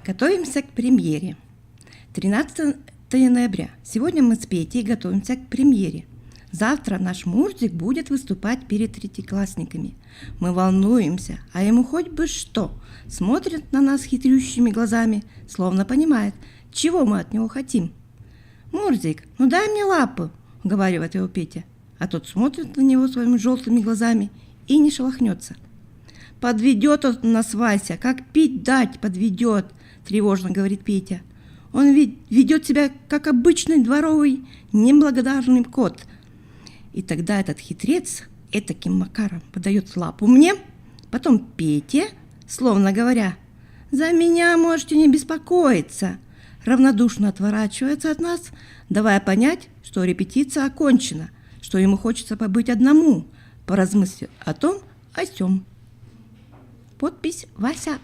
Готовимся к премьере. 13 ноября. Сегодня мы с Петей готовимся к премьере. Завтра наш Мурзик будет выступать перед третьеклассниками. Мы волнуемся, а ему хоть бы что. Смотрит на нас хитрющими глазами, словно понимает, чего мы от него хотим. «Мурзик, ну дай мне лапу», — уговаривает его Петя. А тот смотрит на него своими желтыми глазами и не шелохнется. «Подведет он нас, Вася, как пить дать подведет», — тревожно говорит Петя. «Он ведь ведет себя, как обычный дворовый неблагодарный кот». И тогда этот хитрец этаким макаром подает лапу мне, потом Пете, словно говоря: «За меня можете не беспокоиться», равнодушно отворачивается от нас, давая понять, что репетиция окончена, что ему хочется побыть одному, поразмыслить о том, о сём. Подпись Вася.